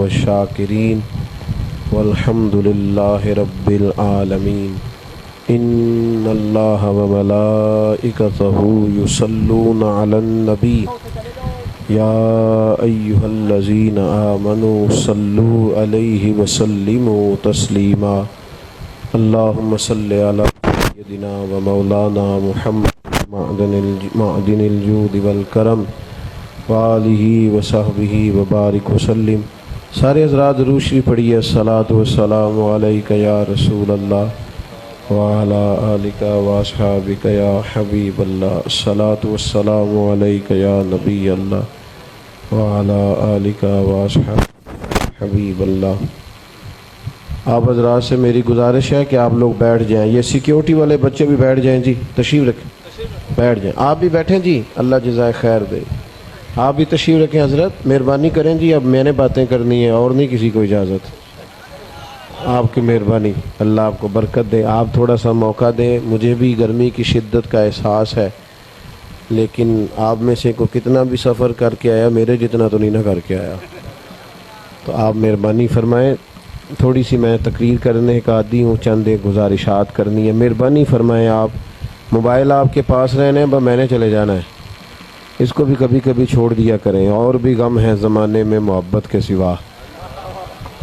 والشاکرین والحمد للہ رب العالمین۔ ان اللہ وملائکتہ یصلون علی النبی یا ایہا الذین آمنوا صلوا علیہ وسلموا تسلیما۔ اللہم صل علی سیدنا و مولانا محمد معدن الجود والکرم وآلہ وصحبہ وبارک وسلم۔ سارے حضرات درود شریف پڑھیے۔ الصلاۃ والسلام علیک یا رسول اللہ وعلی آلک واصحابک یا حبیب اللہ۔ الصلاۃ والسلام علیک یا نبی اللہ وعلی آلک واصحابک حبیب اللہ۔ آپ حضرات سے میری گزارش ہے کہ آپ لوگ بیٹھ جائیں، یہ سیکیورٹی والے بچے بھی بیٹھ جائیں جی، تشریف رکھیں، بیٹھ جائیں۔ آپ بھی بیٹھیں جی، اللہ جزائے خیر دے۔ آپ بھی تشریف رکھیں حضرت، مہربانی کریں جی، اب میں نے باتیں کرنی ہیں اور نہیں کسی کو اجازت۔ آپ کی مہربانی، اللہ آپ کو برکت دے۔ آپ تھوڑا سا موقع دیں، مجھے بھی گرمی کی شدت کا احساس ہے، لیکن آپ میں سے کو کتنا بھی سفر کر کے آیا، میرے جتنا تو نہیں نہ کر کے آیا، تو آپ مہربانی فرمائیں۔ تھوڑی سی میں تقریر کرنے کا عادی ہوں، چند ایک گزارشات کرنی ہے، مہربانی فرمائیں۔ آپ موبائل آپ کے پاس رہنے با میں نے چلے جانا ہے، اس کو بھی کبھی کبھی چھوڑ دیا کریں، اور بھی غم ہے زمانے میں محبت کے سوا،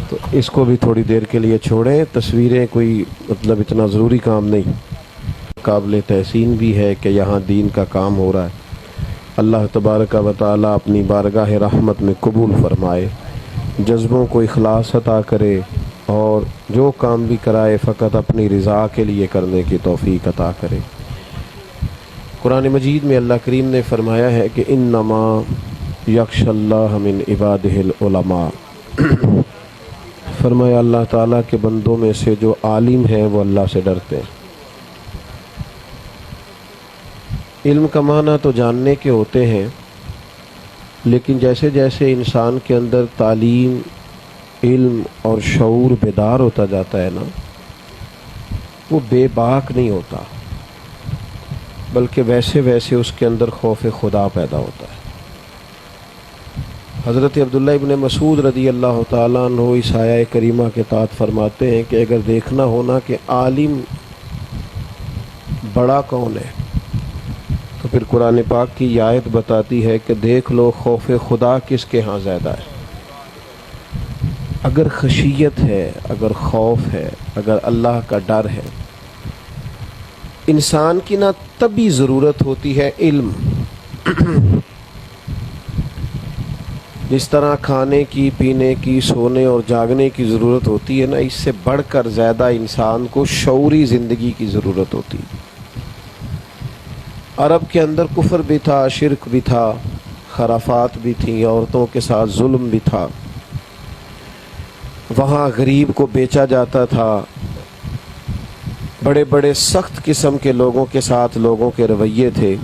تو اس کو بھی تھوڑی دیر کے لیے چھوڑیں۔ تصویریں کوئی مطلب اتنا ضروری کام نہیں، قابل تحسین بھی ہے کہ یہاں دین کا کام ہو رہا ہے۔ اللہ تبارک و تعالیٰ اپنی بارگاہ رحمت میں قبول فرمائے، جذبوں کو اخلاص عطا کرے، اور جو کام بھی کرائے فقط اپنی رضا کے لیے کرنے کی توفیق عطا کرے۔ قرآن مجید میں اللہ کریم نے فرمایا ہے کہ انما یخشی اللہ من عبادہ العلماء، فرمایا اللہ تعالیٰ کے بندوں میں سے جو عالم ہیں وہ اللہ سے ڈرتے ہیں۔ علم کا معنی تو جاننے کے ہوتے ہیں، لیکن جیسے جیسے انسان کے اندر تعلیم، علم اور شعور بیدار ہوتا جاتا ہے نا، وہ بے باک نہیں ہوتا، بلکہ ویسے ویسے اس کے اندر خوف خدا پیدا ہوتا ہے۔ حضرت عبداللہ ابن مسعود رضی اللہ تعالیٰ عنہ اس آیہ کریمہ کے تحت فرماتے ہیں کہ اگر دیکھنا ہونا کہ عالم بڑا کون ہے، تو پھر قرآن پاک کی یہ آیت بتاتی ہے کہ دیکھ لو خوف خدا کس کے ہاں زیادہ ہے۔ اگر خشیت ہے، اگر خوف ہے، اگر اللہ کا ڈر ہے، انسان کی نہ تبھی ضرورت ہوتی ہے علم، جس طرح کھانے کی، پینے کی، سونے اور جاگنے کی ضرورت ہوتی ہے نا، اس سے بڑھ کر زیادہ انسان کو شعوری زندگی کی ضرورت ہوتی ہے۔ عرب کے اندر کفر بھی تھا، شرک بھی تھا، خرافات بھی تھیں، عورتوں کے ساتھ ظلم بھی تھا، وہاں غریب کو بیچا جاتا تھا، بڑے بڑے سخت قسم کے لوگوں کے ساتھ لوگوں کے رویے تھے۔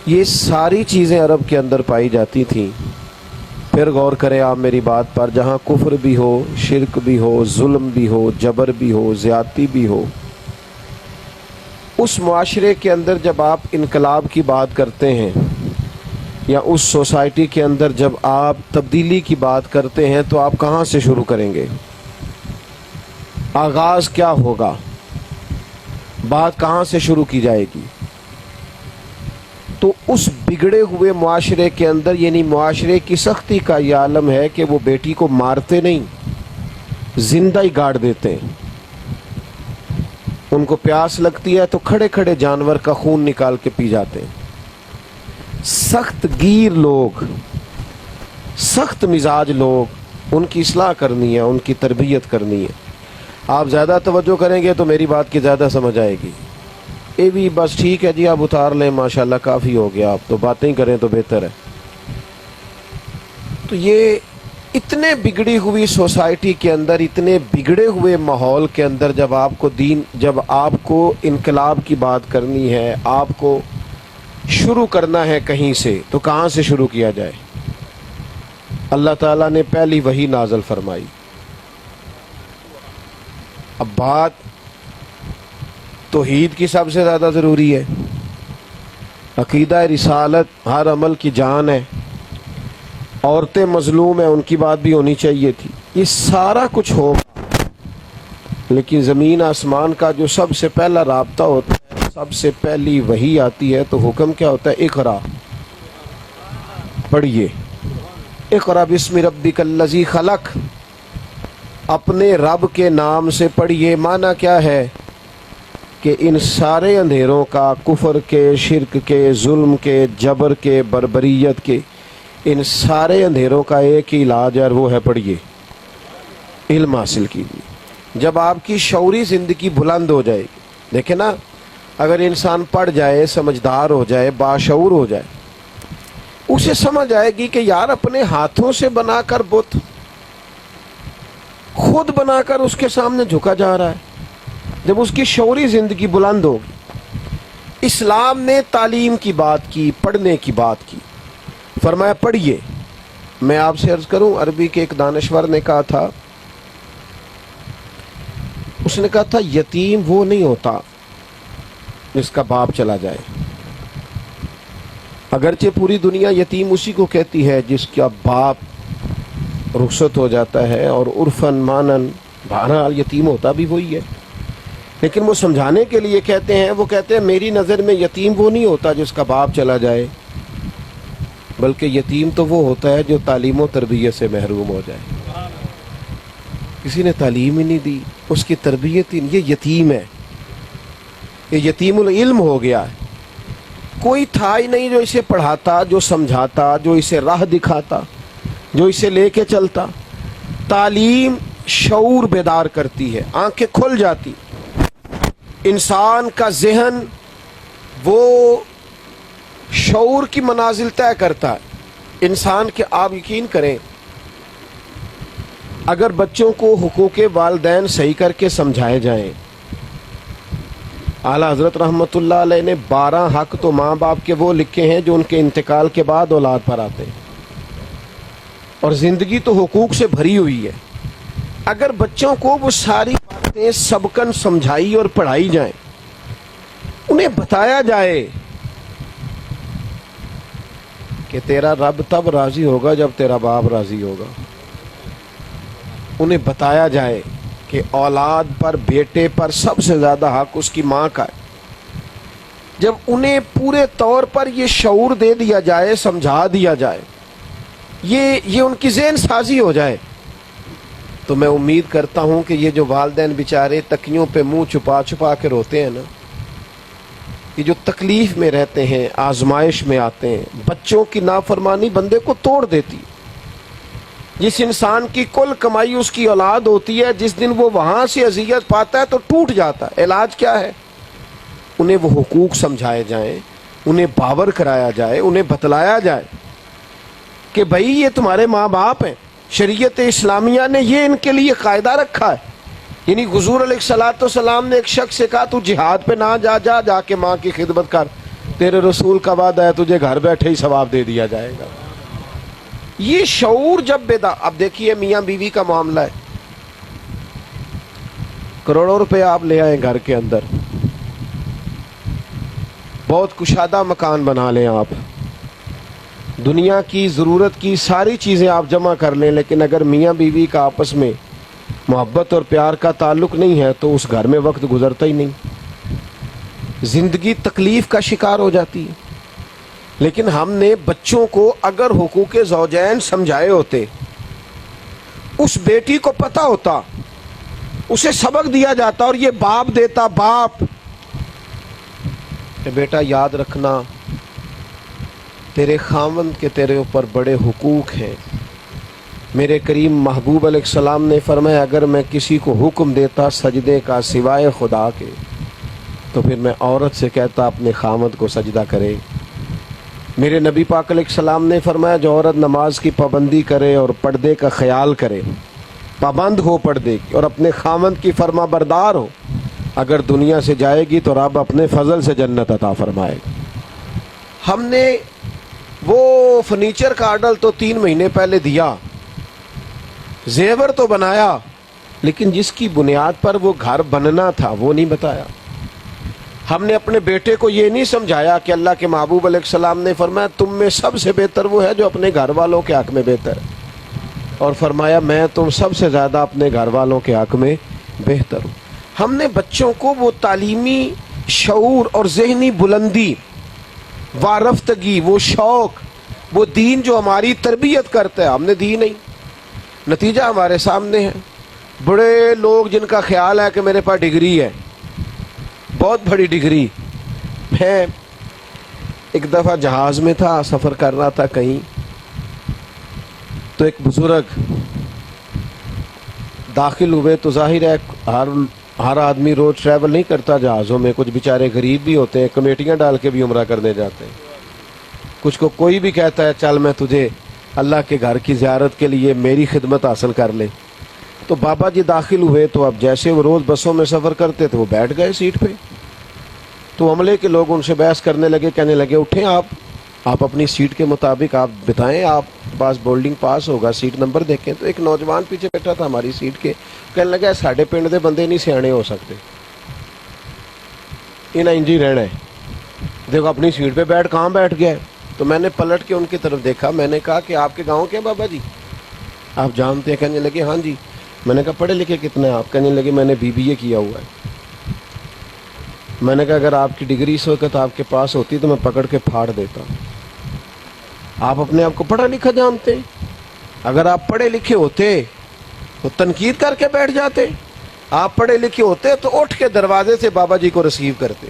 یہ ساری چیزیں عرب کے اندر پائی جاتی تھیں۔ پھر غور کریں آپ میری بات پر، جہاں کفر بھی ہو، شرک بھی ہو، ظلم بھی ہو، جبر بھی ہو، زیادتی بھی ہو، اس معاشرے کے اندر جب آپ انقلاب کی بات کرتے ہیں، یا اس سوسائٹی کے اندر جب آپ تبدیلی کی بات کرتے ہیں، تو آپ کہاں سے شروع کریں گے؟ آغاز کیا ہوگا؟ بات کہاں سے شروع کی جائے گی؟ تو اس بگڑے ہوئے معاشرے کے اندر، یعنی معاشرے کی سختی کا یہ عالم ہے کہ وہ بیٹی کو مارتے نہیں، زندہ ہی گاڑ دیتے ہیں۔ ان کو پیاس لگتی ہے تو کھڑے کھڑے جانور کا خون نکال کے پی جاتے ہیں۔ سخت گیر لوگ، سخت مزاج لوگ، ان کی اصلاح کرنی ہے، ان کی تربیت کرنی ہے۔ آپ زیادہ توجہ کریں گے تو میری بات کی زیادہ سمجھ آئے گی۔ یہ بھی بس ٹھیک ہے جی، آپ اتار لیں، ماشاءاللہ کافی ہو گیا، آپ تو باتیں کریں تو بہتر ہے۔ تو یہ اتنے بگڑی ہوئی سوسائٹی کے اندر، اتنے بگڑے ہوئے ماحول کے اندر جب آپ کو جب آپ کو انقلاب کی بات کرنی ہے، آپ کو شروع کرنا ہے کہیں سے، تو کہاں سے شروع کیا جائے؟ اللہ تعالیٰ نے پہلی وحی نازل فرمائی۔ اب بات توحید کی سب سے زیادہ ضروری ہے، عقیدہ رسالت ہر عمل کی جان ہے، عورتیں مظلوم ہیں ان کی بات بھی ہونی چاہیے تھی. یہ سارا کچھ ہوگا، لیکن زمین آسمان کا جو سب سے پہلا رابطہ ہوتا ہے، سب سے پہلی وحی آتی ہے تو حکم کیا ہوتا ہے؟ اقرا، پڑھیے. اقرا بسم ربک الذی خلق، اپنے رب کے نام سے پڑھیے. معنی کیا ہے کہ ان سارے اندھیروں کا، کفر کے، شرک کے، ظلم کے، جبر کے، بربریت کے، ان سارے اندھیروں کا ایک ہی علاج ہے اور وہ ہے پڑھیے، علم حاصل کیجیے. جب آپ کی شعوری زندگی بلند ہو جائے گی، دیکھیں نا، اگر انسان پڑھ جائے، سمجھدار ہو جائے، باشعور ہو جائے، اسے سمجھ آئے گی کہ یار اپنے ہاتھوں سے بنا کر بت خود بنا کر اس کے سامنے جھکا جا رہا ہے. جب اس کی شعوری زندگی بلند ہوگی. اسلام نے تعلیم کی بات کی، پڑھنے کی بات کی، فرمایا پڑھیے. میں آپ سے عرض کروں، عربی کے ایک دانشور نے کہا تھا، اس نے کہا تھا یتیم وہ نہیں ہوتا جس کا باپ چلا جائے. اگرچہ پوری دنیا یتیم اسی کو کہتی ہے جس کا باپ رخصت ہو جاتا ہے، اور عرفاً مانن بہرحال یتیم ہوتا بھی وہی ہے، لیکن وہ سمجھانے کے لیے کہتے ہیں، وہ کہتے ہیں میری نظر میں یتیم وہ نہیں ہوتا جس کا باپ چلا جائے، بلکہ یتیم تو وہ ہوتا ہے جو تعلیم و تربیت سے محروم ہو جائے. کسی نے تعلیم ہی نہیں دی، اس کی تربیت ہی نہیں، یہ یتیم ہے، یہ یتیم العلم ہو گیا ہے. کوئی تھا ہی نہیں جو اسے پڑھاتا، جو سمجھاتا، جو اسے راہ دکھاتا، جو اسے لے کے چلتا. تعلیم شعور بیدار کرتی ہے، آنکھیں کھل جاتی، انسان کا ذہن وہ شعور کی منازل طے کرتا ہے. انسان کے، آپ یقین کریں، اگر بچوں کو حقوق والدین صحیح کر کے سمجھائے جائیں، اعلیٰ حضرت رحمۃ اللہ علیہ نے 12 حق تو ماں باپ کے وہ لکھے ہیں جو ان کے انتقال کے بعد اولاد پر آتے ہیں، اور زندگی تو حقوق سے بھری ہوئی ہے. اگر بچوں کو وہ ساری باتیں سبقاً سمجھائی اور پڑھائی جائیں، انہیں بتایا جائے کہ تیرا رب تب راضی ہوگا جب تیرا باپ راضی ہوگا، انہیں بتایا جائے کہ اولاد پر، بیٹے پر سب سے زیادہ حق اس کی ماں کا ہے، جب انہیں پورے طور پر یہ شعور دے دیا جائے، سمجھا دیا جائے، یہ ان کی ذہن سازی ہو جائے، تو میں امید کرتا ہوں کہ یہ جو والدین بیچارے تکیوں پہ منہ چھپا چھپا کے روتے ہیں نا، یہ جو تکلیف میں رہتے ہیں، آزمائش میں آتے ہیں، بچوں کی نافرمانی بندے کو توڑ دیتی. جس انسان کی کل کمائی اس کی اولاد ہوتی ہے، جس دن وہ وہاں سے اذیت پاتا ہے تو ٹوٹ جاتا ہے. علاج کیا ہے؟ انہیں وہ حقوق سمجھائے جائیں، انہیں باور کرایا جائے، انہیں بتلایا جائے کہ بھائی یہ تمہارے ماں باپ ہیں، شریعت اسلامیہ نے یہ ان کے لیے قاعدہ رکھا ہے. یعنی حضور علیہ الصلوۃ والسلام نے ایک شخص سے کہا تو جہاد پہ نہ جا کے ماں کی خدمت کر، تیرے رسول کا وعدہ ہے تجھے گھر بیٹھے ہی ثواب دے دیا جائے گا. یہ شعور جب بیدار، اب دیکھیے میاں بیوی کا معاملہ ہے، کروڑوں روپے آپ لے آئیں گھر کے اندر، بہت کشادہ مکان بنا لیں، آپ دنیا کی ضرورت کی ساری چیزیں آپ جمع کر لیں، لیکن اگر میاں بیوی کا آپس میں محبت اور پیار کا تعلق نہیں ہے تو اس گھر میں وقت گزرتا ہی نہیں، زندگی تکلیف کا شکار ہو جاتی ہے. لیکن ہم نے بچوں کو اگر حقوق زوجین سمجھائے ہوتے، اس بیٹی کو پتہ ہوتا، اسے سبق دیا جاتا، اور یہ باپ دیتا، باپ کہ بیٹا یاد رکھنا تیرے خاوند کے تیرے اوپر بڑے حقوق ہیں. میرے کریم محبوب علیہ السلام نے فرمایا اگر میں کسی کو حکم دیتا سجدے کا سوائے خدا کے تو پھر میں عورت سے کہتا اپنے خاوند کو سجدہ کرے. میرے نبی پاک علیہ السلام نے فرمایا جو عورت نماز کی پابندی کرے اور پردے کا خیال کرے، پابند ہو پردے کی اور اپنے خاوند کی فرما بردار ہو، اگر دنیا سے جائے گی تو رب اپنے فضل سے جنت عطا فرمائے گا. ہم نے وہ فرنیچر کا آرڈر تو 3 مہینے پہلے دیا، زیور تو بنایا، لیکن جس کی بنیاد پر وہ گھر بننا تھا وہ نہیں بتایا. ہم نے اپنے بیٹے کو یہ نہیں سمجھایا کہ اللہ کے محبوب علیہ السلام نے فرمایا تم میں سب سے بہتر وہ ہے جو اپنے گھر والوں کے حق میں بہتر ہے، اور فرمایا میں تم سب سے زیادہ اپنے گھر والوں کے حق میں بہتر ہوں۔ ہم نے بچوں کو وہ تعلیمی شعور اور ذہنی بلندی، وارفتگی، وہ شوق، وہ دین جو ہماری تربیت کرتا ہے ہم نے دی نہیں۔ نتیجہ ہمارے سامنے ہے، بڑے لوگ جن کا خیال ہے کہ میرے پاس ڈگری ہے، بہت بڑی ڈگری۔ میں ایک دفعہ جہاز میں تھا، سفر کر رہا تھا کہیں، تو ایک بزرگ داخل ہوئے، تو ظاہر ہے ہر آدمی روز ٹریول نہیں کرتا جہازوں میں، کچھ بیچارے غریب بھی ہوتے ہیں، کمیٹیاں ڈال کے بھی عمرہ کرنے جاتے ہیں، کچھ کو کوئی بھی کہتا ہے چل میں تجھے اللہ کے گھر کی زیارت کے لیے میری خدمت حاصل کر لے۔ تو بابا جی داخل ہوئے، تو اب جیسے وہ روز بسوں میں سفر کرتے تھے وہ بیٹھ گئے سیٹ پہ، تو عملے کے لوگ ان سے بحث کرنے لگے، کہنے لگے اٹھیں آپ اپنی سیٹ کے مطابق آپ بتائیں، آپ پاس بورڈنگ پاس ہوگا، سیٹ نمبر دیکھیں۔ تو ایک نوجوان پیچھے بیٹھا تھا ہماری سیٹ کے، کہنے لگا ساڈے پنڈ دے بندے نہیں سیانے ہو سکتے، انہیں انجی رہنا ہے، دیکھو اپنی سیٹ پہ بیٹھ کہاں بیٹھ گیا ہے۔ تو میں نے پلٹ کے ان کی طرف دیکھا، میں نے کہا کہ آپ کے گاؤں کے بابا جی آپ جانتے ہیں؟ کہنے لگے ہاں جی۔ میں نے کہا پڑھے لکھے کتنے ہیں آپ؟ کہنے لگے میں نے BBA کیا ہوا ہے۔ میں نے کہا اگر آپ کی ڈگری اس وقت آپ کے پاس ہوتی تو میں پکڑ کے پھاڑ دیتا۔ آپ اپنے آپ کو پڑھا لکھا جانتے ہیں؟ اگر آپ پڑھے لکھے ہوتے تو تنقید کر کے بیٹھ جاتے، آپ پڑھے لکھے ہوتے تو اٹھ کے دروازے سے بابا جی کو ریسیو کرتے،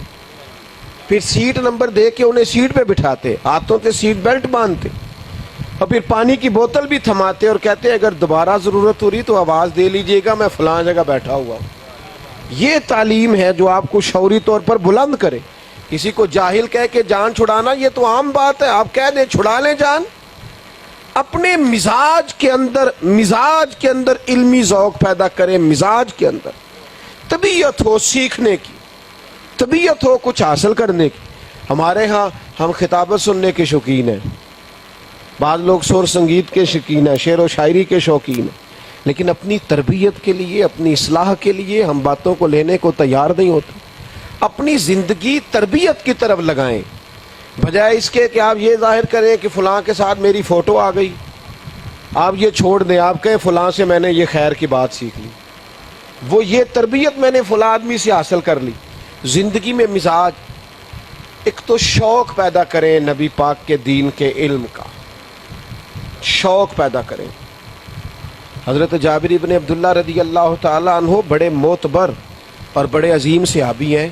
پھر سیٹ نمبر دے کے انہیں سیٹ پہ بٹھاتے، ہاتھوں سے سیٹ بیلٹ باندھتے، اور پھر پانی کی بوتل بھی تھماتے اور کہتے اگر دوبارہ ضرورت ہو رہی تو آواز دے لیجئے گا، میں فلاں جگہ بیٹھا ہوا ہوں۔ یہ تعلیم ہے جو آپ کو شعوری طور پر بلند کرے۔ کسی کو جاہل کہہ کے جان چھڑانا یہ تو عام بات ہے، آپ کہہ دیں چھڑا لیں جان۔ اپنے مزاج کے اندر علمی ذوق پیدا کریں، مزاج کے اندر طبیعت ہو سیکھنے کی، طبیعت ہو کچھ حاصل کرنے کی۔ ہمارے ہاں ہم خطابت سننے کے شوقین ہیں، بعض لوگ سور سنگیت کے شوقین ہیں، شعر و شاعری کے شوقین ہیں، لیکن اپنی تربیت کے لیے، اپنی اصلاح کے لیے ہم باتوں کو لینے کو تیار نہیں ہوتے۔ اپنی زندگی تربیت کی طرف لگائیں، بجائے اس کے کہ آپ یہ ظاہر کریں کہ فلاں کے ساتھ میری فوٹو آ گئی، آپ یہ چھوڑ دیں، آپ کہیں فلاں سے میں نے یہ خیر کی بات سیکھ لی، وہ یہ تربیت میں نے فلاں آدمی سے حاصل کر لی۔ زندگی میں مزاج، ایک تو شوق پیدا کریں نبی پاک کے دین کے علم کا، شوق پیدا کریں۔ حضرت جابر بن عبداللہ رضی اللہ تعالی عنہ بڑے معتبر اور بڑے عظیم صحابی ہیں۔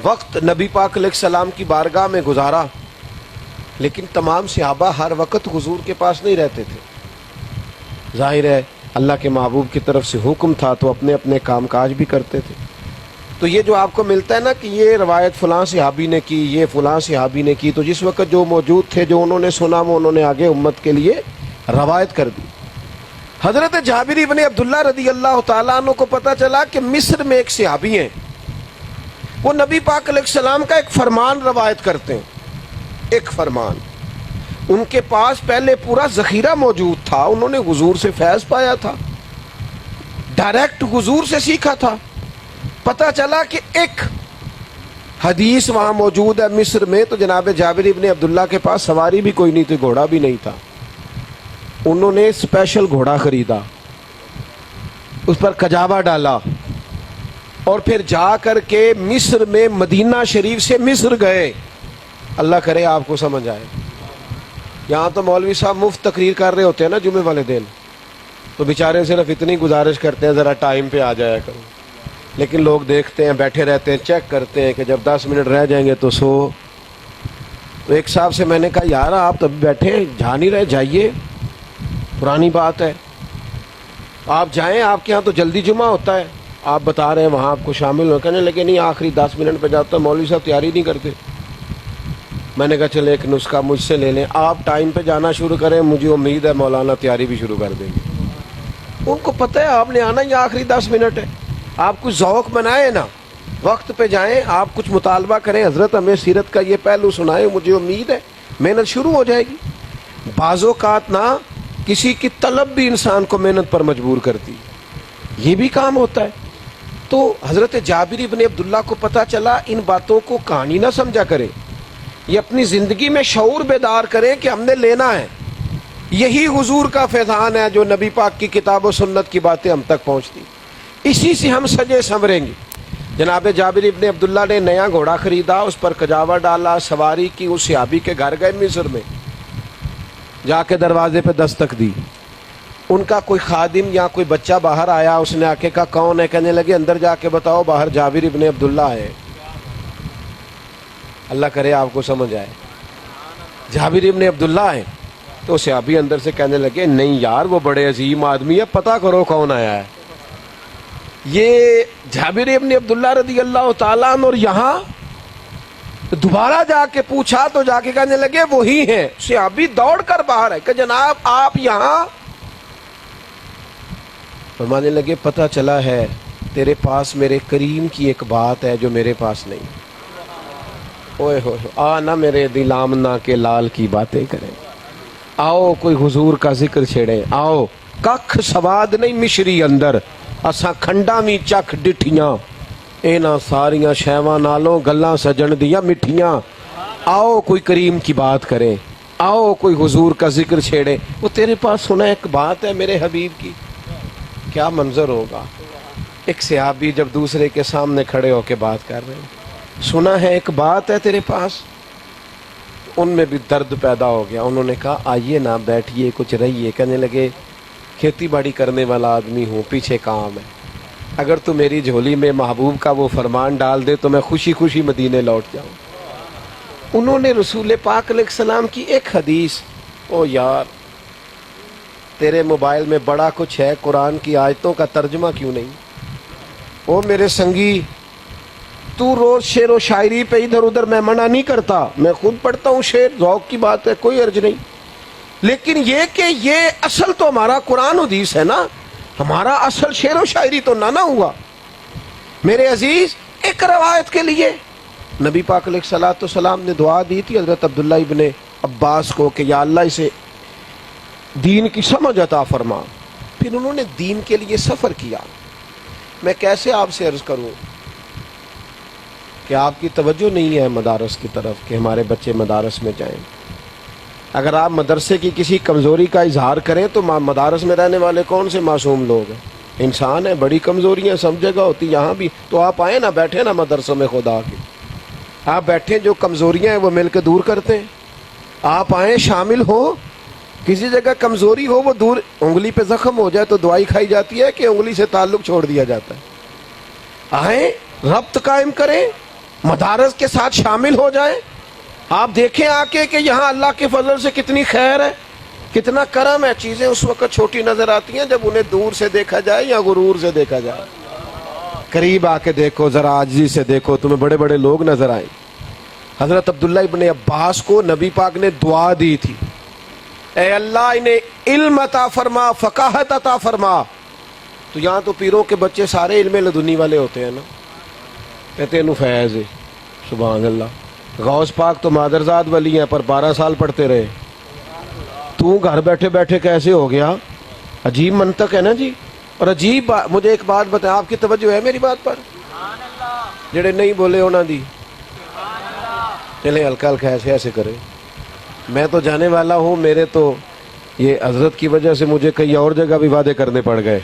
وقت نبی پاک علیہ السلام کی بارگاہ میں گزارا، لیکن تمام صحابہ ہر وقت حضور کے پاس نہیں رہتے تھے۔ ظاہر ہے اللہ کے محبوب کی طرف سے حکم تھا تو اپنے اپنے کام کاج بھی کرتے تھے۔ تو یہ جو آپ کو ملتا ہے نا کہ یہ روایت فلاں صحابی نے کی، یہ فلاں صحابی نے کی، تو جس وقت جو موجود تھے، جو انہوں نے سنا، وہ انہوں نے آگے امت کے لیے روایت کر دی۔ حضرت جابر بن عبداللہ رضی اللہ تعالیٰ عنہ کو پتہ چلا کہ مصر میں ایک صحابی ہیں، وہ نبی پاک علیہ السلام کا ایک فرمان روایت کرتے ہیں، ایک فرمان۔ ان کے پاس پہلے پورا ذخیرہ موجود تھا، انہوں نے حضور سے فیض پایا تھا، ڈائریکٹ حضور سے سیکھا تھا۔ پتہ چلا کہ ایک حدیث وہاں موجود ہے مصر میں، تو جناب جابر ابن عبداللہ کے پاس سواری بھی کوئی نہیں تھی، گھوڑا بھی نہیں تھا۔ انہوں نے اسپیشل گھوڑا خریدا، اس پر کجاوا ڈالا، اور پھر جا کر کے مصر میں مدینہ شریف سے مصر گئے۔ اللہ کرے آپ کو سمجھ آئے۔ یہاں تو مولوی صاحب مفت تقریر کر رہے ہوتے ہیں نا جمعے والے دن، تو بیچارے صرف اتنی گزارش کرتے ہیں ذرا ٹائم پہ آ جایا کرو، لیکن لوگ دیکھتے ہیں، بیٹھے رہتے ہیں، چیک کرتے ہیں کہ جب 10 منٹ رہ جائیں گے تو سو۔ تو ایک صاحب سے میں نے کہا یار آپ تو بیٹھے ہیں، جا نہیں رہے، جائیے، پرانی بات ہے، آپ جائیں، آپ کے ہاں تو جلدی جمعہ ہوتا ہے، آپ بتا رہے ہیں وہاں آپ کو شامل ہو۔ کہنے لگے نہیں آخری 10 منٹ پہ جاتا، مولوی صاحب تیاری نہیں کرتے۔ میں نے کہا چلے ایک نسخہ مجھ سے لے لیں، آپ ٹائم پہ جانا شروع کریں، مجھے امید ہے مولانا تیاری بھی شروع کر دیں گے۔ ان کو پتہ ہے آپ نے آنا ہی آخری 10 منٹ ہے، آپ کچھ ذوق بنائیں نا، وقت پہ جائیں، آپ کچھ مطالبہ کریں، حضرت ہمیں سیرت کا یہ پہلو سنائے، مجھے امید ہے محنت شروع ہو جائے گی۔ بعض اوقات نہ کسی کی طلب بھی انسان کو محنت پر مجبور کرتی ہے، یہ بھی کام ہوتا ہے۔ تو حضرت جابر ابن عبداللہ کو پتہ چلا ان باتوں کو کہانی نہ سمجھا کریں، یہ اپنی زندگی میں شعور بیدار کریں کہ ہم نے لینا ہے۔ یہی حضور کا فیضان ہے جو نبی پاک کی کتاب و سنت کی باتیں ہم تک پہنچتی، اسی سے ہم سجے سنوریں گے۔ جناب جابر ابن عبداللہ نے نیا گھوڑا خریدا، اس پر کجاوا ڈالا، سواری کی، اس صحابی کے گھر گئے مصر میں، جا کے دروازے پہ دستک دی۔ ان کا کوئی خادم یا کوئی بچہ باہر آیا، اس نے آ کے کہا کون ہے؟ کہنے لگے اندر جا کے بتاؤ باہر جابر ابن عبداللہ ہے۔ اللہ کرے آپ کو سمجھ آئے، جابر ابن عبداللہ ہے۔ تو صحابی اندر سے کہنے لگے نہیں یار وہ بڑے عظیم آدمی ہے، پتہ کرو کون آیا ہے۔ یہ جابر ابن عبداللہ رضی اللہ تعالیٰ عنہ، اور یہاں دوبارہ جا کے پوچھا تو جا کے کہنے لگے وہی ہیں۔ صحابی دوڑ کر باہر ہے کہ جناب آپ یہاں؟ فرمانے لگے پتہ چلا ہے تیرے پاس میرے کریم کی ایک بات ہے جو میرے پاس نہیں۔ اوئے ہوئے آ نہ میرے دل آمنا کے لال کی باتیں کریں، آؤ کوئی حضور کا ذکر چھیڑیں، آؤ ککھ سواد نہیں مشری اندر، اساں کھنڈا بھی چکھ ڈٹھیاں، اینا ساریاں شیواں نالوں گلاں سجن دیاں مٹھیاں، آؤ کوئی کریم کی بات کریں، آؤ کوئی حضور کا ذکر چھیڑے۔ وہ تیرے پاس سنا ایک بات ہے میرے حبیب کی، کیا منظر ہوگا؟ ایک صحابی جب دوسرے کے سامنے کھڑے ہو کے بات کر رہے ہیں، سنا ہے ایک بات ہے تیرے پاس؟ ان میں بھی درد پیدا ہو گیا، انہوں نے کہا آئیے نا بیٹھیے کچھ رہیے۔ کہنے لگے کھیتی باڑی کرنے والا آدمی ہوں، پیچھے کام ہے، اگر تو میری جھولی میں محبوب کا وہ فرمان ڈال دے تو میں خوشی خوشی مدینے لوٹ جاؤں۔ انہوں نے رسول پاک علیہ السلام کی ایک حدیث، او یار تیرے موبائل میں بڑا کچھ ہے، قرآن کی آیتوں کا ترجمہ کیوں نہیں؟ او میرے سنگی تو روز شعر و شاعری پہ ادھر ادھر، میں منع نہیں کرتا، میں خود پڑھتا ہوں شعر، ذوق کی بات ہے، کوئی عرض نہیں، لیکن یہ کہ یہ اصل تو ہمارا قرآن حدیث ہے نا، ہمارا اصل شعر و شاعری تو نہ ہوا۔ میرے عزیز ایک روایت کے لیے نبی پاک علیہ الصلوۃ والسلام نے دعا دی تھی حضرت عبداللہ ابن عباس کو کہ یا اللہ اسے دین کی سمجھ عطا فرما۔ پھر انہوں نے دین کے لیے سفر کیا۔ میں کیسے آپ سے عرض کروں کہ آپ کی توجہ نہیں ہے مدارس کی طرف کہ ہمارے بچے مدارس میں جائیں۔ اگر آپ مدرسے کی کسی کمزوری کا اظہار کریں تو مدارس میں رہنے والے کون سے معصوم لوگ ہیں؟ انسان ہے، بڑی کمزوریاں سب جگہ ہوتی، یہاں بھی تو آپ آئیں نا، بیٹھے نا مدرسوں میں، خدا کے آپ بیٹھیں، جو کمزوریاں ہیں وہ مل کے دور کرتے ہیں۔ آپ آئیں، شامل ہوں، کسی جگہ کمزوری ہو وہ دور، انگلی پہ زخم ہو جائے تو دوائی کھائی جاتی ہے کہ انگلی سے تعلق چھوڑ دیا جاتا ہے؟ آئیں، ربط قائم کریں، مدارس کے ساتھ شامل ہو جائیں۔ آپ دیکھیں آ کے کہ یہاں اللہ کے فضل سے کتنی خیر ہے، کتنا کرم ہے۔ چیزیں اس وقت چھوٹی نظر آتی ہیں جب انہیں دور سے دیکھا جائے یا غرور سے دیکھا جائے۔ قریب آ کے دیکھو، ذرا عاجزی سے دیکھو، تمہیں بڑے بڑے لوگ نظر آئیں۔ حضرت عبداللہ ابن عباس کو نبی پاک نے دعا دی تھی، اے اللہ انہیں علم عطا فرما، فقاہت عطا فرما۔ تو یہاں تو پیروں کے بچے سارے علم لدنی والے ہوتے ہیں نا، کہتے ہیں فیض ہے، سبحان اللہ۔ غوث پاک تو مادرزاد ولی ہیں پر 12 سال پڑھتے رہے، تو گھر بیٹھے بیٹھے کیسے ہو گیا؟ عجیب منطق ہے نا جی۔ اور عجیب مجھے ایک بات بتائیں، آپ کی توجہ ہے میری بات پر؟ جڑے نہیں بولے انہاں دی چلیں ہلکا ہلکا ایسے ایسے کرے۔ میں تو جانے والا ہوں، میرے تو یہ حضرت کی وجہ سے مجھے کئی اور جگہ بھی وعدے کرنے پڑ گئے،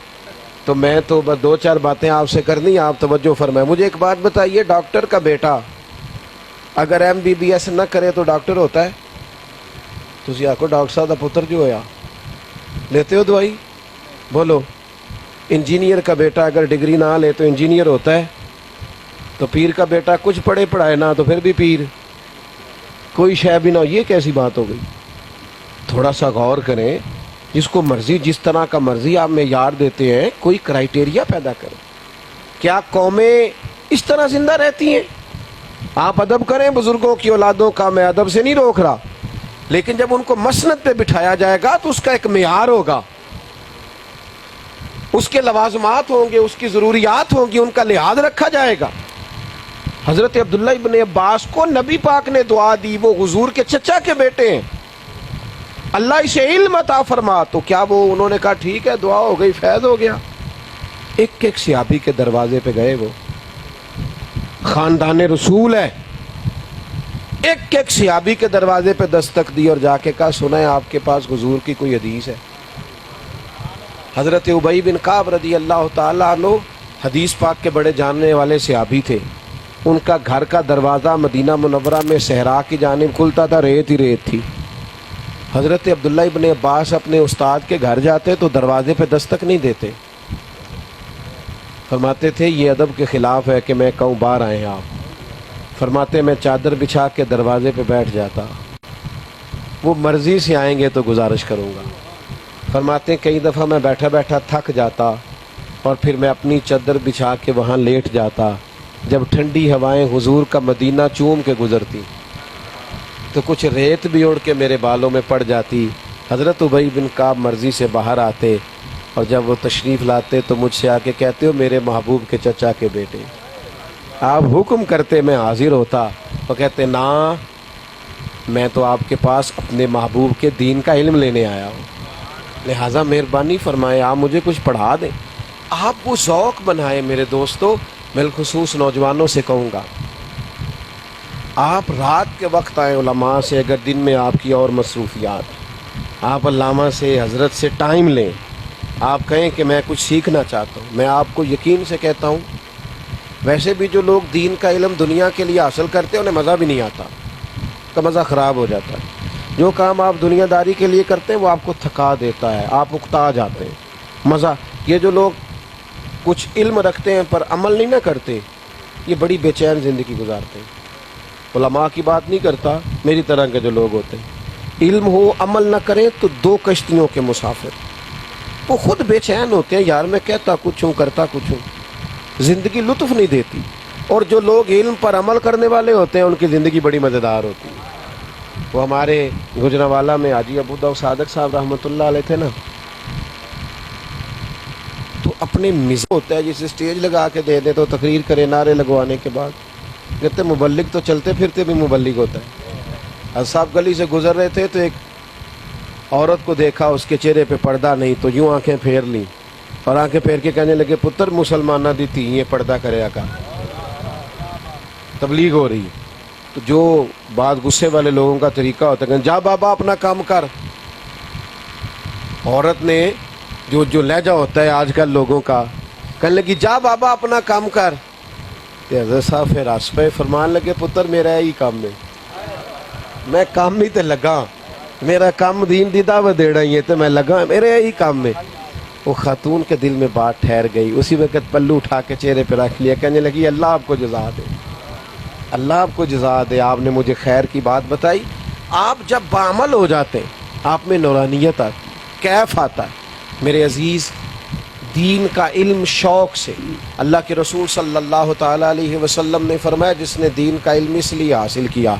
تو میں تو بس 2-4 باتیں آپ سے کرنی، آپ توجہ فرمائیں۔ مجھے ایک بات بتائیے، ڈاکٹر کا بیٹا اگر MBBS نہ کرے تو ڈاکٹر ہوتا ہے؟ تسی آکو ڈاکٹر صاحب دا پتر جو ہویا، لیتے ہو دوائی؟ بولو۔ انجینئر کا بیٹا اگر ڈگری نہ لے تو انجینئر ہوتا ہے؟ تو پیر کا بیٹا کچھ پڑھے پڑھائے نہ تو پھر بھی پیر، کوئی شے بھی نہ ہو۔ یہ کیسی بات ہو گئی؟ تھوڑا سا غور کریں، جس کو مرضی جس طرح کا مرضی آپ معیار دیتے ہیں، کوئی کرائٹیریا پیدا کریں۔ کیا قومیں اس طرح زندہ رہتی ہیں؟ آپ ادب کریں بزرگوں کی اولادوں کا، میں ادب سے نہیں روک رہا، لیکن جب ان کو مسند پہ بٹھایا جائے گا تو اس کا ایک معیار ہوگا، اس کے لوازمات ہوں گے، اس کی ضروریات ہوں گی، ان کا لحاظ رکھا جائے گا۔ حضرت عبداللہ ابن عباس کو نبی پاک نے دعا دی، وہ حضور کے چچا کے بیٹے ہیں، اللہ اسے علم عطا فرما۔ تو کیا وہ انہوں نے کہا ٹھیک ہے دعا ہو گئی، فیض ہو گیا؟ ایک ایک سیابی کے دروازے پہ گئے، وہ خاندان رسول ہے، ایک ایک سیابی کے دروازے پہ دستک دی اور جا کے کہا سنا ہے آپ کے پاس حضور کی کوئی حدیث ہے؟ حضرت ابی بن کعب رضی اللہ تعالیٰ عنہ حدیث پاک کے بڑے جاننے والے صحابی تھے، ان کا گھر کا دروازہ مدینہ منورہ میں صحرا کی جانب کھلتا تھا، ریت ہی ریت تھی۔ حضرت عبداللہ ابن عباس اپنے استاد کے گھر جاتے تو دروازے پہ دستک نہیں دیتے، فرماتے تھے یہ ادب کے خلاف ہے کہ میں کہوں باہر آئیں آپ، فرماتے میں چادر بچھا کے دروازے پہ بیٹھ جاتا، وہ مرضی سے آئیں گے تو گزارش کروں گا۔ فرماتے کئی دفعہ میں بیٹھا بیٹھا تھک جاتا اور پھر میں اپنی چادر بچھا کے وہاں لیٹ جاتا، جب ٹھنڈی ہوائیں حضور کا مدینہ چوم کے گزرتی تو کچھ ریت بھی اڑ کے میرے بالوں میں پڑ جاتی۔ حضرت ابی بن کعب مرضی سے باہر آتے اور جب وہ تشریف لاتے تو مجھ سے آ کے کہتے ہو میرے محبوب کے چچا کے بیٹے، آپ حکم کرتے میں حاضر ہوتا۔ وہ کہتے نا، میں تو آپ کے پاس اپنے محبوب کے دین کا علم لینے آیا ہوں، لہٰذا مہربانی فرمائے آپ مجھے کچھ پڑھا دیں، آپ وہ ذوق بنائیں۔ میرے دوستو، بالخصوص نوجوانوں سے کہوں گا، آپ رات کے وقت آئیں علماء سے، اگر دن میں آپ کی اور مصروفیات، آپ علامہ سے حضرت سے ٹائم لیں، آپ کہیں کہ میں کچھ سیکھنا چاہتا ہوں۔ میں آپ کو یقین سے کہتا ہوں، ویسے بھی جو لوگ دین کا علم دنیا کے لیے حاصل کرتے ہیں انہیں مزہ بھی نہیں آتا، کا مزہ خراب ہو جاتا ہے۔ جو کام آپ دنیا داری کے لیے کرتے ہیں وہ آپ کو تھکا دیتا ہے، آپ اکتا جاتے ہیں۔ مزہ، یہ جو لوگ کچھ علم رکھتے ہیں پر عمل نہیں نہ کرتے، یہ بڑی بے چین زندگی گزارتے ہیں۔ علماء کی بات نہیں کرتا، میری طرح کے جو لوگ ہوتے ہیں، علم ہو عمل نہ کریں تو دو کشتیوں کے مسافر، وہ خود بے چین ہوتے ہیں، یار میں کہتا کچھ ہوں کرتا کچھ ہوں، زندگی لطف نہیں دیتی۔ اور جو لوگ علم پر عمل کرنے والے ہوتے ہیں ان کی زندگی بڑی مزیدار ہوتی ہے۔ وہ ہمارے گجرانوالہ میں حاجی ابو داؤد صادق صاحب رحمۃ اللہ علیہ تھے نا، تو اپنے مزاج ہوتا ہے جسے اسٹیج لگا کے دے دے تو تقریر کرے، نعرے لگوانے کے بعد کہتے مبلغ تو چلتے پھرتے بھی مبلغ ہوتا ہے۔ حضرت صاحب گلی سے گزر رہے تھے تو ایک عورت کو دیکھا، اس کے چہرے پہ پردہ نہیں، تو یوں آنکھیں پھیر لیں اور آنکھیں پھیر کے کہنے لگے پتر مسلمانہ دی تھی یہ پردہ کرے آقا، تبلیغ ہو رہی ہے۔ تو جو بعض غصے والے لوگوں کا طریقہ ہوتا ہے کہ جا بابا اپنا کام کر، عورت نے جو لہجہ ہوتا ہے آج کل لوگوں کا، کہنے لگی جا بابا اپنا کام کر، تو حضرت صاحب پھر آسپے فرمان لگے پتر میرا یہی کام میں، میں کام نہیں تے لگا، میرا کام دین دی دعوت دے رہی ہے تو میں لگا میرے یہی کام میں۔ وہ خاتون کے دل میں بات ٹھہر گئی، اسی وقت پلو اٹھا کے چہرے پہ رکھ لیا، کہنے لگی اللہ آپ کو جزا دے، اللہ آپ کو جزا دے، آپ نے مجھے خیر کی بات بتائی۔ آپ جب بعمل ہو جاتے ہیں آپ میں نورانیت آتی، کیف آتا ہے۔ میرے عزیز، دین کا علم شوق سے، اللہ کے رسول صلی اللہ تعالیٰ علیہ وسلم نے فرمایا جس نے دین کا علم اس لیے حاصل کیا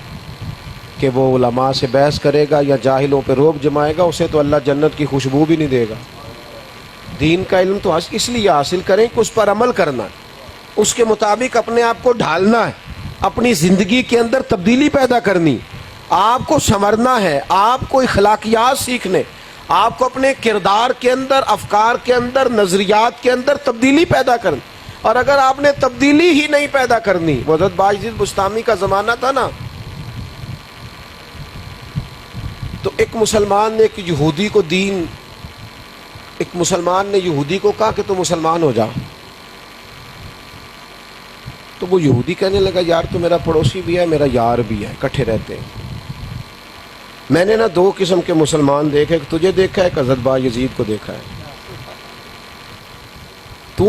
کہ وہ علماء سے بحث کرے گا یا جاہلوں پہ روب جمائے گا، اسے تو اللہ جنت کی خوشبو بھی نہیں دے گا۔ دین کا علم تو اس لیے حاصل کریں کہ اس پر عمل کرنا ہے، اس کے مطابق اپنے آپ کو ڈھالنا ہے، اپنی زندگی کے اندر تبدیلی پیدا کرنی، آپ کو سنورنا ہے، آپ کو اخلاقیات سیکھنے، آپ کو اپنے کردار کے اندر، افکار کے اندر، نظریات کے اندر تبدیلی پیدا کرنی۔ اور اگر آپ نے تبدیلی ہی نہیں پیدا کرنی، حضرت باعزید بستامی کا زمانہ تھا نا، تو ایک مسلمان نے ایک یہودی کو ایک مسلمان نے یہودی کو کہا کہ تو مسلمان ہو جا، تو وہ یہودی کہنے لگا یار تو میرا پڑوسی بھی ہے میرا یار بھی ہے، اکٹھے رہتے ہیں۔ میں نے نا دو قسم کے مسلمان دیکھے، ایک تجھے دیکھا ہے، ایک حضرت بایزید کو دیکھا ہے،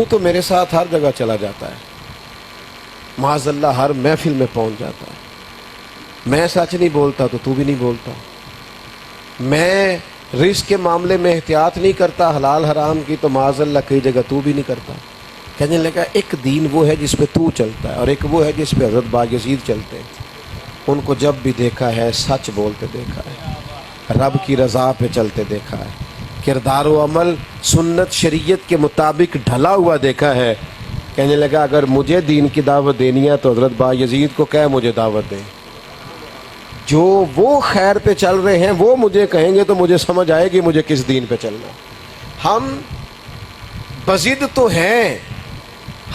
تو میرے ساتھ ہر جگہ چلا جاتا ہے، معاذ اللہ ہر محفل میں پہنچ جاتا ہے، میں سچ نہیں بولتا تو بھی نہیں بولتا، میں رزق کے معاملے میں احتیاط نہیں کرتا حلال حرام کی تو معاذ اللہ کئی جگہ تو بھی نہیں کرتا۔ کہنے لگا ایک دین وہ ہے جس پہ تو چلتا ہے اور ایک وہ ہے جس پہ حضرت بایزید چلتے ہیں، ان کو جب بھی دیکھا ہے سچ بولتے دیکھا ہے، رب کی رضا پہ چلتے دیکھا ہے، کردار و عمل سنت شریعت کے مطابق ڈھلا ہوا دیکھا ہے۔ کہنے لگا اگر مجھے دین کی دعوت دینی ہے تو حضرت بایزید کو کہہ مجھے دعوت دیں، جو وہ خیر پہ چل رہے ہیں وہ مجھے کہیں گے تو مجھے سمجھ آئے گی مجھے کس دین پہ چلنا۔ ہم بضد تو ہیں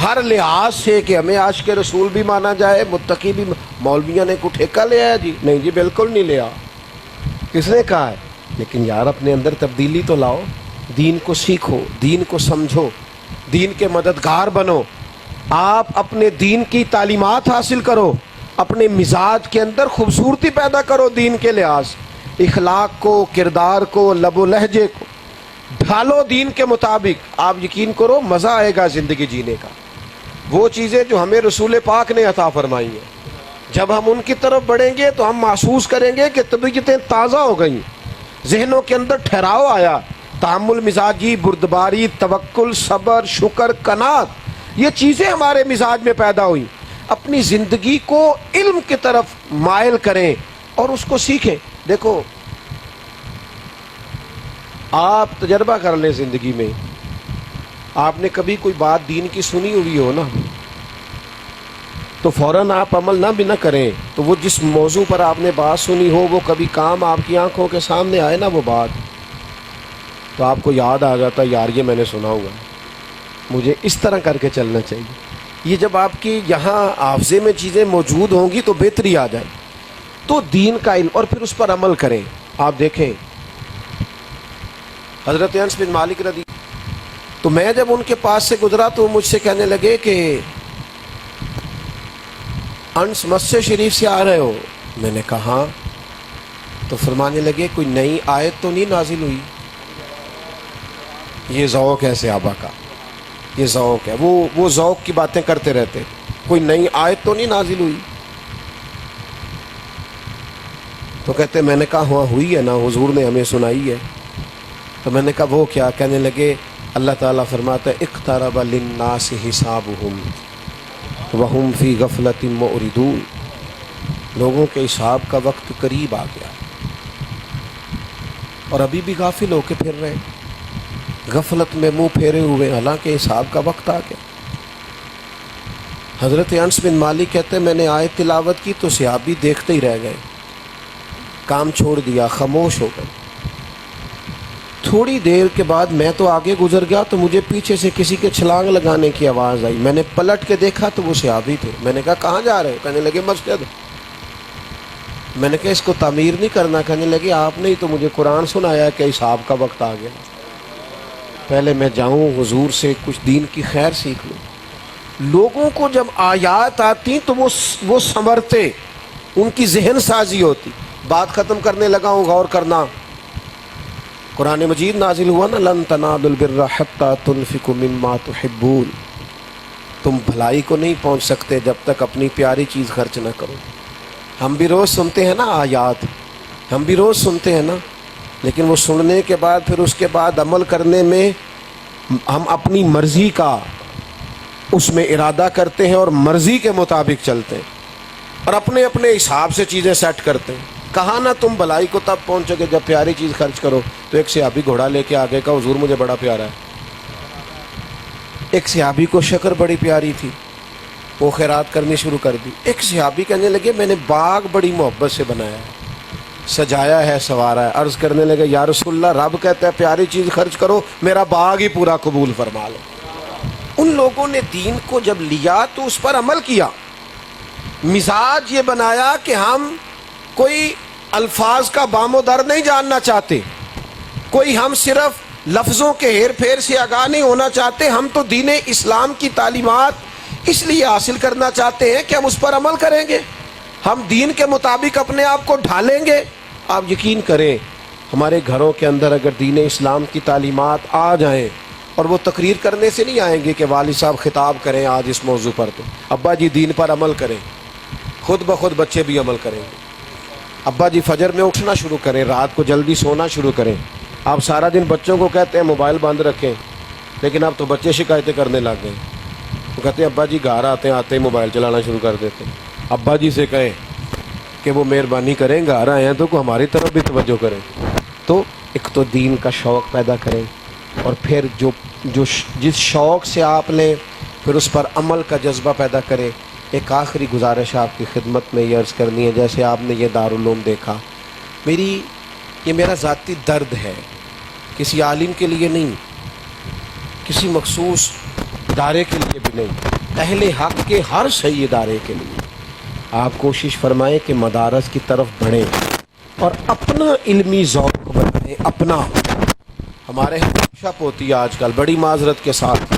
ہر لحاظ سے کہ ہمیں عاشق رسول بھی مانا جائے، متقی بھی۔ مولویوں نے کوئی ٹھیکہ لے آیا جی؟ نہیں جی، بالکل نہیں لیا۔ کس نے کہا ہے؟ لیکن یار اپنے اندر تبدیلی تو لاؤ، دین کو سیکھو، دین کو سمجھو، دین کے مددگار بنو۔ آپ اپنے دین کی تعلیمات حاصل کرو، اپنے مزاج کے اندر خوبصورتی پیدا کرو، دین کے لحاظ، اخلاق کو، کردار کو، لب و لہجے کو ڈھالو دین کے مطابق۔ آپ یقین کرو مزہ آئے گا زندگی جینے کا۔ وہ چیزیں جو ہمیں رسول پاک نے عطا فرمائی ہیں، جب ہم ان کی طرف بڑھیں گے تو ہم محسوس کریں گے کہ طبیعتیں تازہ ہو گئیں، ذہنوں کے اندر ٹھہراؤ آیا، تحمل مزاجی، بردباری، توکل، صبر، شکر، قناعت، یہ چیزیں ہمارے مزاج میں پیدا ہوئیں۔ اپنی زندگی کو علم کی طرف مائل کریں اور اس کو سیکھیں۔ دیکھو آپ تجربہ کر لیں زندگی میں، آپ نے کبھی کوئی بات دین کی سنی ہوئی ہو نا، تو فوراً آپ عمل نہ بھی نہ کریں، تو وہ جس موضوع پر آپ نے بات سنی ہو وہ کبھی کام آپ کی آنکھوں کے سامنے آئے نا وہ بات، تو آپ کو یاد آ جاتا یار یہ میں نے سنا ہوا، مجھے اس طرح کر کے چلنا چاہیے۔ یہ جب آپ کی یہاں حافظے میں چیزیں موجود ہوں گی تو بہتری آ جائے۔ تو دین کا علم اور پھر اس پر عمل کریں۔ آپ دیکھیں حضرت انس بن مالک رضی، تو میں جب ان کے پاس سے گزرا تو مجھ سے کہنے لگے کہ انس مسجد شریف سے آ رہے ہو؟ میں نے کہا ہاں۔ تو فرمانے لگے کوئی نئی آیت تو نہیں نازل ہوئی؟ یہ ذوق ہے صحابہ کا، یہ ذوق ہے، وہ ذوق کی باتیں کرتے رہتے، کوئی نئی آیت تو نہیں نازل ہوئی؟ تو کہتے میں نے کہا ہاں ہوئی ہے نا، حضور نے ہمیں سنائی ہے۔ تو میں نے کہا وہ کیا؟ کہنے لگے اللہ تعالیٰ فرماتا ہے اقترب للناس حسابهم وهم فی غفلۃ معرضون، لوگوں کے حساب کا وقت قریب آ گیا اور ابھی بھی غافل ہو کے پھر رہے ہیں، غفلت میں منہ پھیرے ہوئے، حالانکہ حساب کا وقت آ گیا۔ حضرت انس بن مالک کہتے ہیں میں نے آیت تلاوت کی تو صحابی دیکھتے ہی رہ گئے، کام چھوڑ دیا، خاموش ہو گئے۔ تھوڑی دیر کے بعد میں تو آگے گزر گیا تو مجھے پیچھے سے کسی کے چھلانگ لگانے کی آواز آئی، میں نے پلٹ کے دیکھا تو وہ صحابی تھے۔ میں نے کہا کہاں جا رہے ہو؟ کہنے لگے مسجد۔ میں نے کہا اس کو تعمیر نہیں کرنا؟ کہنے لگے آپ نے ہی تو مجھے قرآن سنایا کہ حساب کا وقت آ گیا، پہلے میں جاؤں حضور سے کچھ دین کی خیر سیکھ لوں۔ لوگوں کو جب آیات آتی تو وہ سنورتے، ان کی ذہن سازی ہوتی۔ بات ختم کرنے لگا ہوں، غور کرنا، قرآن مجید نازل ہوا نا لن تنالوا البر حتی تنفقوا مما تحبون، تم بھلائی کو نہیں پہنچ سکتے جب تک اپنی پیاری چیز خرچ نہ کرو۔ ہم بھی روز سنتے ہیں نا آیات، ہم بھی روز سنتے ہیں نا، لیکن وہ سننے کے بعد پھر اس کے بعد عمل کرنے میں ہم اپنی مرضی کا اس میں ارادہ کرتے ہیں اور مرضی کے مطابق چلتے ہیں اور اپنے اپنے حساب سے چیزیں سیٹ کرتے ہیں۔ کہا نا تم بھلائی کو تب پہنچو گے جب پیاری چیز خرچ کرو۔ تو ایک صحابی گھوڑا لے کے آگے کا حضور مجھے بڑا پیارا ہے۔ ایک صحابی کو شکر بڑی پیاری تھی، وہ خیرات کرنی شروع کر دی۔ ایک صحابی کہنے لگے میں نے باغ بڑی محبت سے بنایا ہے، سجایا ہے، سنوارا ہے۔ عرض کرنے لگے یا رسول اللہ رب کہتا ہے پیاری چیز خرچ کرو، میرا باغ ہی پورا قبول فرما لو۔ ان لوگوں نے دین کو جب لیا تو اس پر عمل کیا، مزاج یہ بنایا کہ ہم کوئی الفاظ کا بام و در نہیں جاننا چاہتے، کوئی ہم صرف لفظوں کے ہیر پھیر سے آگاہ نہیں ہونا چاہتے، ہم تو دین اسلام کی تعلیمات اس لیے حاصل کرنا چاہتے ہیں کہ ہم اس پر عمل کریں گے، ہم دین کے مطابق اپنے آپ کو ڈھالیں گے۔ آپ یقین کریں ہمارے گھروں کے اندر اگر دین اسلام کی تعلیمات آ جائیں، اور وہ تقریر کرنے سے نہیں آئیں گے کہ والد صاحب خطاب کریں آج اس موضوع پر، تو ابا جی دین پر عمل کریں، خود بخود بچے بھی عمل کریں گے۔ ابا جی فجر میں اٹھنا شروع کریں، رات کو جلدی سونا شروع کریں۔ آپ سارا دن بچوں کو کہتے ہیں موبائل بند رکھیں، لیکن اب تو بچے شکایتیں کرنے لگ گئے، وہ کہتے ہیں ابا جی گھر آتے ہی موبائل چلانا شروع کر دیتے ہیں۔ ابا جی سے کہیں کہ وہ مہربانی کریں گھر آئے ہیں تو ہماری طرف بھی توجہ کریں۔ تو ایک تو دین کا شوق پیدا کریں، اور پھر جس شوق سے آپ لیں پھر اس پر عمل کا جذبہ پیدا کریں۔ ایک آخری گزارش آپ کی خدمت میں یہ عرض کرنی ہے، جیسے آپ نے یہ دارالعلوم دیکھا، یہ میرا ذاتی درد ہے، کسی عالم کے لیے نہیں، کسی مخصوص ادارے کے لیے بھی نہیں، اہل حق کے ہر صحیح ادارے کے لیے آپ کوشش فرمائیں کہ مدارس کی طرف بڑھیں اور اپنا علمی ذوق بنائیں اپنا۔ ہمارے یہاں شپ ہوتی ہے آج کل بڑی معذرت کے ساتھ،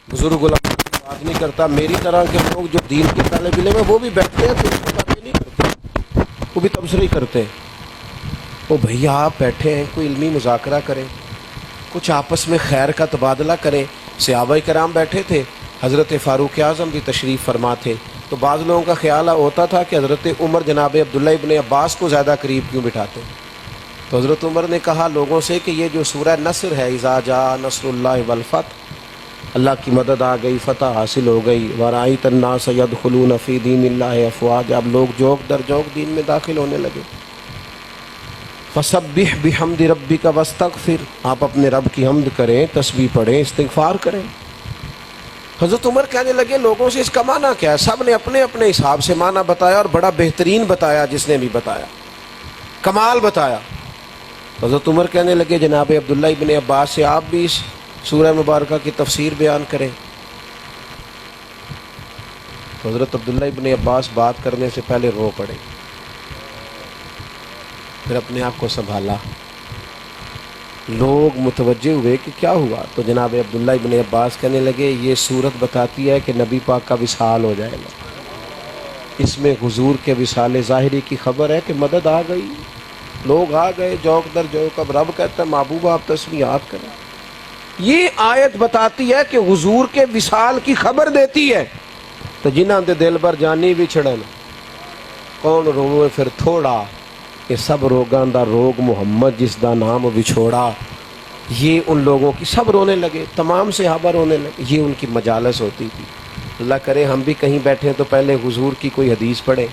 بزرگ علماء کی بات نہیں کرتا، میری طرح کے لوگ جو دین کے طالب علم ہیں وہ بھی بیٹھتے ہیں تو اس کو باتیں نہیں کرتے، وہ بھی تبصرے ہی کرتے ہیں۔ وہ بھیا آپ بیٹھے ہیں، کوئی علمی مذاکرہ کریں، کچھ آپس میں خیر کا تبادلہ کریں۔ صحابہ کرام بیٹھے تھے، حضرت فاروق اعظم بھی تشریف فرما تھے، تو بعض لوگوں کا خیال ہوتا تھا کہ حضرت عمر جناب عبداللہ ابن عباس کو زیادہ قریب کیوں بٹھاتے ہیں، تو حضرت عمر نے کہا لوگوں سے کہ یہ جو سورہ نصر ہے، اذا جاء نصر اللہ والفتح، اللہ کی مدد آ گئی، فتح حاصل ہو گئی، ورأیت الناس یدخلون فی دین اللہ افواج، اب لوگ جوک در جوک دین میں داخل ہونے لگے۔ فسبح بحمد ربک واستغفر، آپ اپنے رب کی حمد کریں، تسبیح پڑھیں، استغفار کریں۔ حضرت عمر کہنے لگے لوگوں سے اس کا معنی کیا ہے؟ سب نے اپنے اپنے حساب سے معنی بتایا اور بڑا بہترین بتایا، جس نے بھی بتایا کمال بتایا۔ حضرت عمر کہنے لگے جناب عبداللہ ابن عباس سے آپ بھی اس سورہ مبارکہ کی تفسیر بیان کریں۔ تو حضرت عبداللہ ابن عباس بات کرنے سے پہلے رو پڑے، پھر اپنے آپ کو سنبھالا، لوگ متوجہ ہوئے کہ کیا ہوا، تو جناب عبداللہ ابن عباس کہنے لگے یہ صورت بتاتی ہے کہ نبی پاک کا وصال ہو جائے گا، اس میں حضور کے وصال ظاہری کی خبر ہے کہ مدد آ گئی، لوگ آ گئے جوک در جوک۔ اب رب کہتا ہے محبوب آپ تسبیحات کریں، یہ آیت بتاتی ہے کہ حضور کے وصال کی خبر دیتی ہے۔ تو جنہاں دے دل بر جانی وچھڑن کون روے پھر تھوڑا، کہ سب روگاں دا روگ محمد جس دا نام وچھوڑا، یہ ان لوگوں کی سب رونے لگے، تمام صحابہ رونے لگے، یہ ان کی مجالس ہوتی تھی۔ اللہ کرے ہم بھی کہیں بیٹھیں تو پہلے حضور کی کوئی حدیث پڑھیں،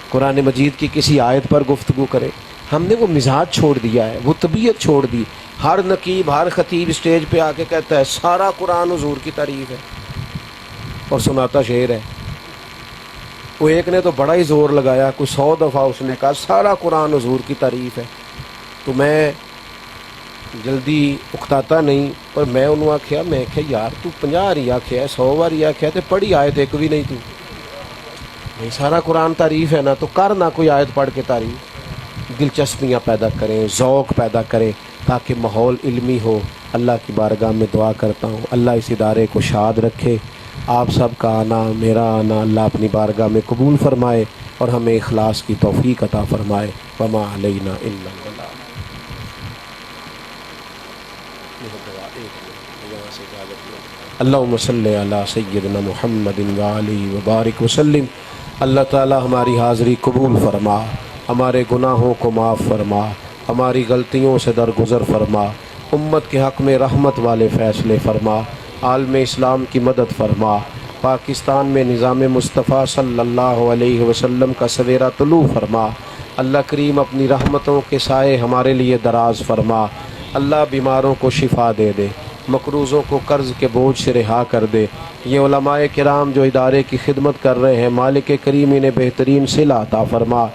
قرآن مجید کی کسی آیت پر گفتگو کریں۔ ہم نے وہ مزاج چھوڑ دیا ہے، وہ طبیعت چھوڑ دی۔ ہر نقیب ہر خطیب اسٹیج پہ آ کے کہتا ہے سارا قرآن حضور کی تعریف ہے اور سناتا شعر ہے۔ وہ ایک نے تو بڑا ہی زور لگایا، کوئی 100 دفعہ اس نے کہا سارا قرآن حضور کی تعریف ہے۔ تو میں جلدی اکتاتا نہیں، پر میں انہوں آکھیا، میں کہ یار تو 50 باری آکھیا 100 باری آکھیا تے پڑھی آیت ایک بھی نہیں، تو نہیں سارا قرآن تعریف ہے نا، تو کر نہ کوئی آیت پڑھ کے تعریف۔ دلچسپیاں پیدا کریں، ذوق پیدا کریں تاکہ ماحول علمی ہو۔ اللہ کی بارگاہ میں دعا کرتا ہوں اللہ اس ادارے کو شاد رکھے، آپ سب کا آنا میرا آنا اللہ اپنی بارگاہ میں قبول فرمائے اور ہمیں اخلاص کی توفیق عطا فرمائے۔ وما علینا الا البلاغ۔ اللہم صلی علی سیدنا محمد وآلہ وبارک وسلم۔ اللہ تعالی ہماری حاضری قبول فرما، ہمارے گناہوں کو معاف فرما، ہماری غلطیوں سے درگزر فرما، امت کے حق میں رحمت والے فیصلے فرما، عالم اسلام کی مدد فرما، پاکستان میں نظام مصطفیٰ صلی اللہ علیہ وسلم کا سویرا طلوع فرما۔ اللہ کریم اپنی رحمتوں کے سائے ہمارے لیے دراز فرما۔ اللہ بیماروں کو شفا دے دے، مقروضوں کو قرض کے بوجھ سے رہا کر دے۔ یہ علماء کرام جو ادارے کی خدمت کر رہے ہیں، مالک کریم انہیں بہترین صلہ عطا فرما۔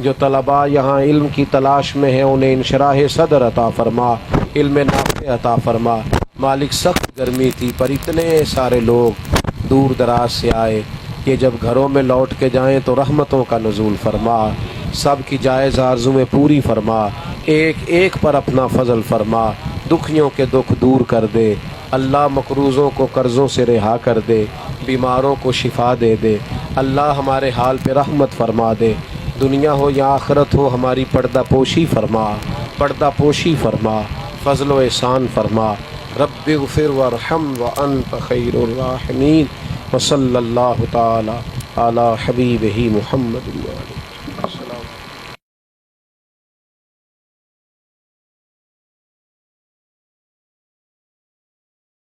جو طلباء یہاں علم کی تلاش میں ہیں انہیں انشراح صدر عطا فرما، علم نافع عطا فرما۔ مالک سخت گرمی تھی پر اتنے سارے لوگ دور دراز سے آئے کہ جب گھروں میں لوٹ کے جائیں تو رحمتوں کا نزول فرما، سب کی جائز آرزویں پوری فرما، ایک ایک پر اپنا فضل فرما، دکھیوں کے دکھ دور کر دے۔ اللہ مقروضوں کو قرضوں سے رہا کر دے، بیماروں کو شفا دے دے۔ اللہ ہمارے حال پہ رحمت فرما دے، دنیا ہو یا آخرت ہو ہماری پردہ پوشی فرما، پردہ پوشی فرما، فضل و احسان فرما۔ رب اغفر وارحم وانت خیر الراحمین، وصلی اللہ تعالی علی حبیبہ محمد وآلہ۔